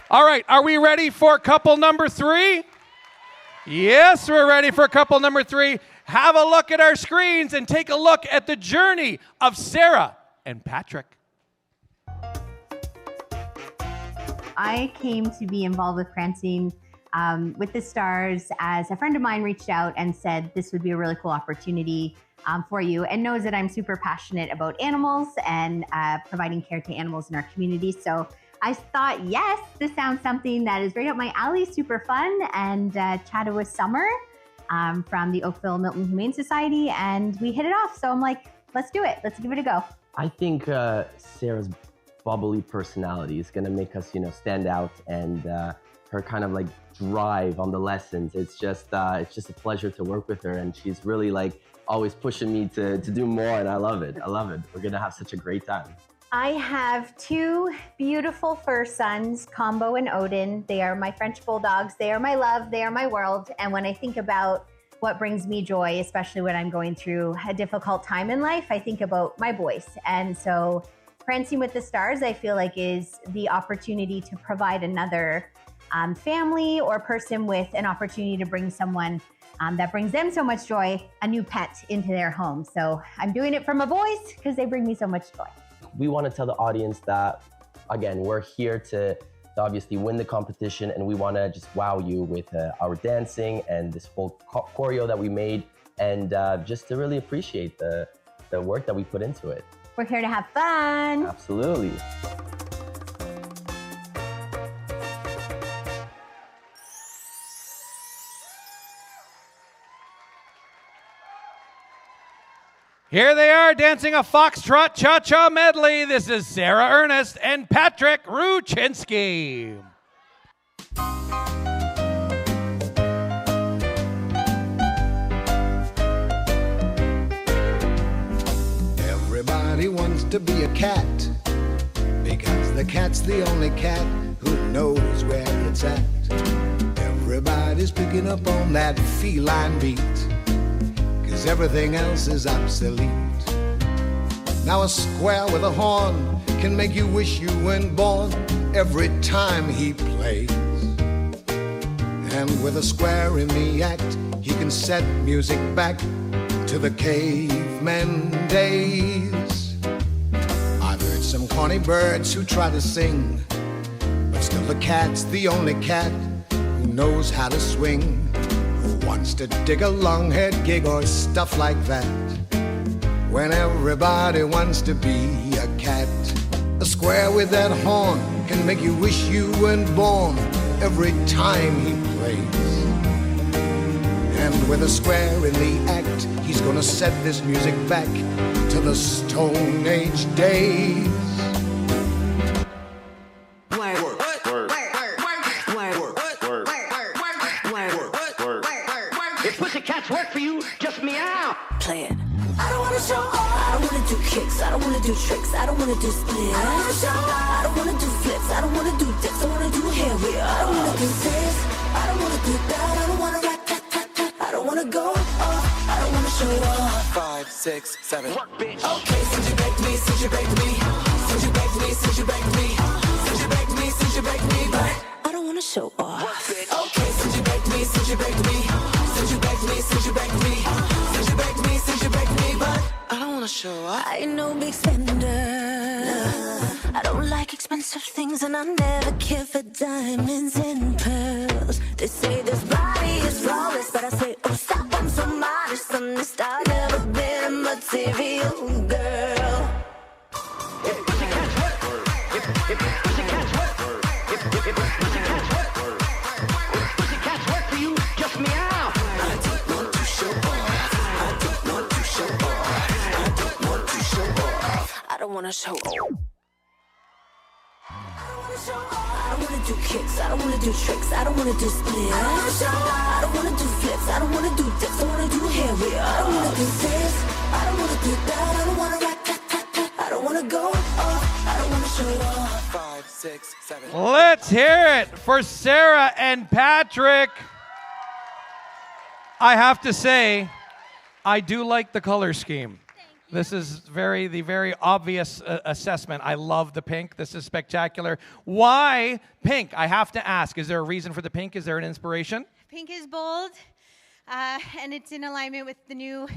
All right, are we ready for couple number 3? Yes, we're ready for couple number 3. Have a look at our screens and take a look at the journey of Sarah and Patrick. I came to be involved with Prancing with the Stars as a friend of mine reached out and said this would be a really cool opportunity for you, and knows that I'm super passionate about animals and providing care to animals in our community. So I thought, yes, this sounds something that is right up my alley, super fun, and chatted with Summer from the Oakville Milton Humane Society, and we hit it off. So I'm like, let's do it. Let's give it a go. I think Sarah's bubbly personality is going to make us, stand out, and her kind of like drive on the lessons. It's just a pleasure to work with her, and she's really like always pushing me to do more, and I love it. We're going to have such a great time. I have 2 beautiful fur sons, Combo and Odin. They are my French bulldogs. They are my love. They are my world. And when I think about what brings me joy, especially when I'm going through a difficult time in life, I think about my boys. And so Prancing with the Stars, I feel like, is the opportunity to provide another family or person with an opportunity to bring someone that brings them so much joy, a new pet, into their home. So I'm doing it for my boys because they bring me so much joy. We want to tell the audience that, again, we're here to obviously win the competition, and we want to just wow you with our dancing and this full choreo that we made, and just to really appreciate the work that we put into it. We're here to have fun. Absolutely. Here they are dancing a foxtrot cha-cha medley. This is Sarah Ernest and Patrick Ruchinski. Everybody wants to be a cat because the cat's the only cat who knows where it's at. Everybody's picking up on that feline beat, 'cause everything else is obsolete. Now a square with a horn can make you wish you weren't born every time he plays. And with a square in the act, he can set music back to the cavemen days. I've heard some corny birds who try to sing, but still the cat's the only cat who knows how to swing. Wants to dig a long-haired gig or stuff like that, when everybody wants to be a cat. A square with that horn can make you wish you weren't born every time he plays. And with a square in the act, he's gonna set this music back to the Stone Age days. Cats work for you, just meow. Play it. I don't wanna show off. I don't wanna do kicks. I don't wanna do tricks. I don't wanna do splits. I don't wanna show off. I don't wanna do flips. I don't wanna do dips. I wanna do hair whip. I don't wanna do this. I don't wanna do that. I don't wanna rock that, that, that. I don't wanna go off. I don't wanna show off. 5, 6, 7. Work, bitch. Okay, since you baked me, since you baked me, since you baked me, since you baked me, since you baked me, since you baked me, but I don't wanna show off. Work, bitch. Okay, since you baked me, since you baked me. Since you baked me, since you baked me, since you baked me, since you baked me, but I don't wanna show up. I ain't no big spender. I don't like expensive things, and I never care for diamonds and pearls. They say this body is flawless, but I say, oh stop, I'm so modest. I'm this, I've never been a material girl. If pussy cats work, if pussy cats work, if pussy cats work, if pussy cats work for you, just meow. I don't wanna show off. I don't wanna do kicks. I don't wanna do tricks. I don't wanna do splits. I don't wanna do flips. I don't wanna do dips. I wanna do hair whip. I don't wanna do this. I don't wanna do that. I don't wanna rock that, that, that. I don't wanna go off. I don't wanna show off. 5, 6, 7. Let's hear it for Sarah and Patrick. I have to say, I do like the color scheme. This is the very obvious assessment. I love the pink. This is spectacular. Why pink? I have to ask. Is there a reason for the pink? Is there an inspiration? Pink is bold, and it's in alignment with the new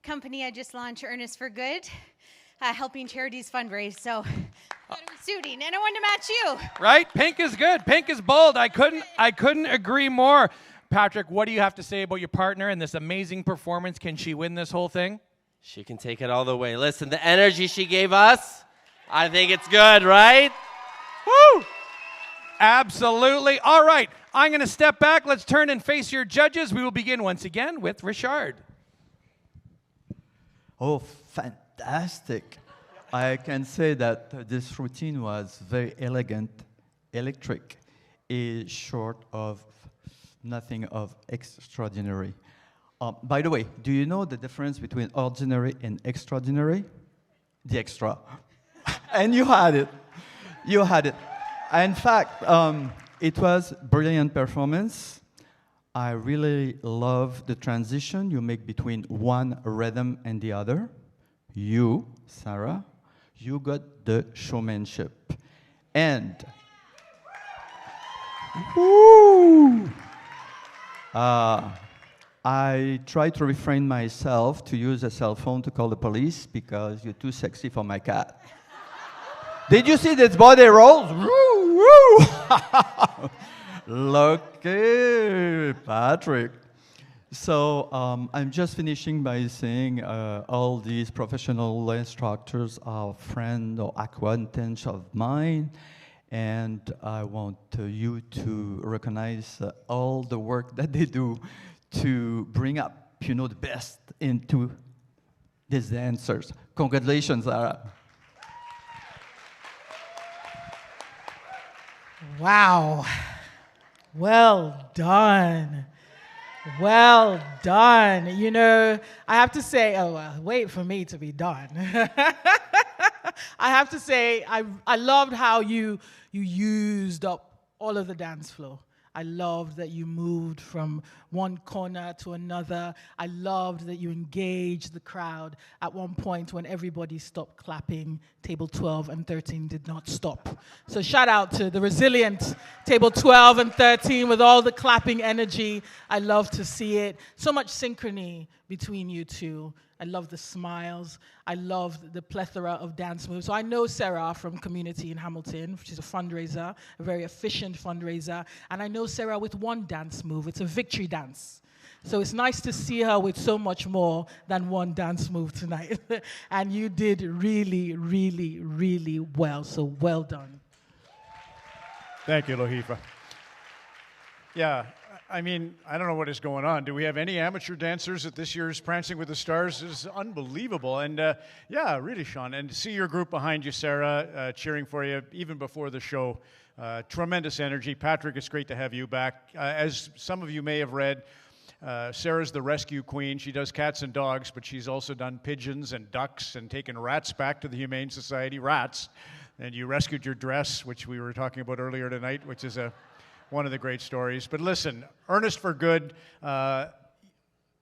company I just launched, Earnest for Good, helping charities fundraise. So thought it was suiting, and I wanted to match you. Right? Pink is good. Pink is bold. I couldn't agree more. Patrick, what do you have to say about your partner and this amazing performance? Can she win this whole thing? She can take it all the way. Listen, the energy she gave us, I think it's good, right? Woo! Absolutely. All right. I'm going to step back. Let's turn and face your judges. We will begin once again with Richard. Oh, fantastic. I can say that this routine was very elegant, electric, is short of nothing of extraordinary. By the way, do you know the difference between ordinary and extraordinary? The extra. And you had it. You had it. In fact, it was brilliant performance. I really love the transition you make between one rhythm and the other. You, Sarah, you got the showmanship. And woo! I try to refrain myself to use a cell phone to call the police because you're too sexy for my cat. Did you see this body rolls? Woo, woo! Lucky Patrick. So I'm just finishing by saying all these professional instructors are friends or acquaintances of mine, and I want you to recognize all the work that they do to bring up, the best into these dancers. Congratulations, Sarah. Wow. Well done. Well done. I have to say, wait for me to be done. I have to say, I loved how you used up all of the dance floor. I loved that you moved from one corner to another. I loved that you engaged the crowd. At one point, when everybody stopped clapping, table 12 and 13 did not stop. So shout out to the resilient table 12 and 13 with all the clapping energy. I love to see it. So much synchrony between you two. I love the smiles. I love the plethora of dance moves. So I know Sarah from Community in Hamilton. She's a fundraiser, a very efficient fundraiser. And I know Sarah with one dance move. It's a victory dance. So it's nice to see her with so much more than one dance move tonight. And you did really, really, really well. So well done. Thank you, Lohifa. Yeah. I mean, I don't know what is going on. Do we have any amateur dancers at this year's Prancing with the Stars? It's unbelievable. And yeah, really, Sean. And to see your group behind you, Sarah, cheering for you even before the show. Tremendous energy. Patrick, it's great to have you back. As some of you may have read, Sarah's the rescue queen. She does cats and dogs, but she's also done pigeons and ducks and taken rats back to the Humane Society. Rats. And you rescued your dress, which we were talking about earlier tonight, which is one of the great stories. But listen, Earnest for Good, a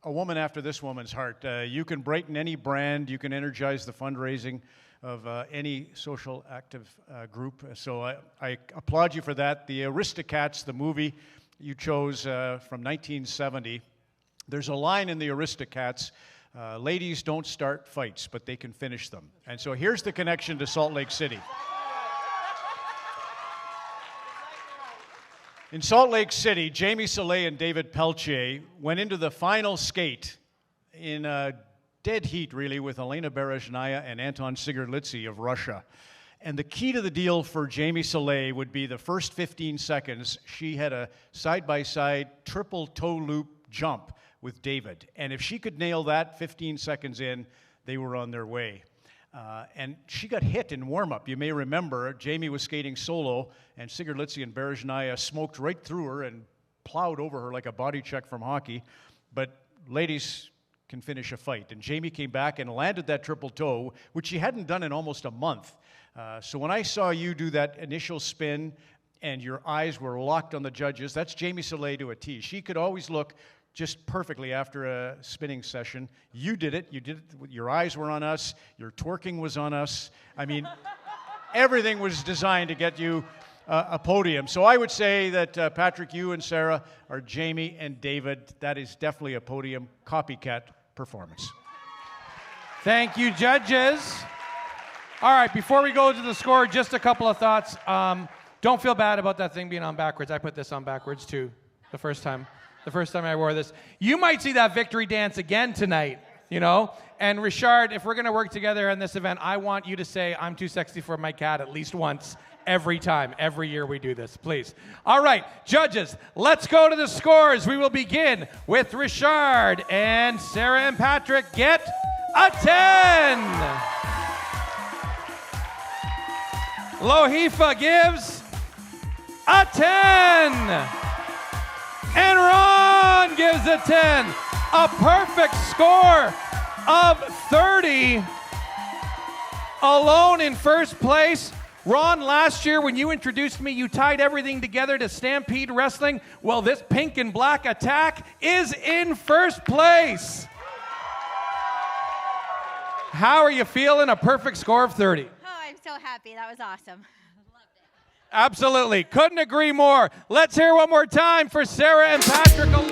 woman after this woman's heart. You can brighten any brand. You can energize the fundraising of any social active group. So I applaud you for that. The Aristocats, the movie you chose from 1970, there's a line in the Aristocats, ladies don't start fights, but they can finish them. And so here's the connection to Salt Lake City. In Salt Lake City, Jamie Soleil and David Peltier went into the final skate in a dead heat, really, with Elena Berezhnaya and Anton Sigurlitsy of Russia. And the key to the deal for Jamie Soleil would be the first 15 seconds. She had a side-by-side triple toe loop jump with David. And if she could nail that 15 seconds in, they were on their way. And she got hit in warm-up. You may remember Jamie was skating solo, and Sigurlitsy and Berezhnaya smoked right through her and plowed over her like a body check from hockey. But ladies can finish a fight. And Jamie came back and landed that triple toe, which she hadn't done in almost a month. So when I saw you do that initial spin and your eyes were locked on the judges, that's Jamie Soleil to a T. She could always look just perfectly after a spinning session. You did it. Your eyes were on us. Your twerking was on us. I mean, everything was designed to get you a podium. So I would say that, Patrick, you and Sarah are Jamie and David. That is definitely a podium copycat performance. Thank you, judges. All right, before we go to the score, just a couple of thoughts. Don't feel bad about that thing being on backwards. I put this on backwards too the first time I wore this. You might see that victory dance again tonight, you know? And Richard, if we're going to work together in this event, I want you to say, I'm too sexy for my cat at least once every time, every year we do this, please. All right, judges, let's go to the scores. We will begin with Richard, and Sarah and Patrick get a 10. Lohifa gives a 10. And Ron gives a 10. A perfect score of 30. Alone in first place. Ron, last year when you introduced me, you tied everything together to Stampede Wrestling. Well, this pink and black attack is in first place. How are you feeling? A perfect score of 30. Oh, I'm so happy. That was awesome. Absolutely. Couldn't agree more. Let's hear one more time for Sarah and Patrick.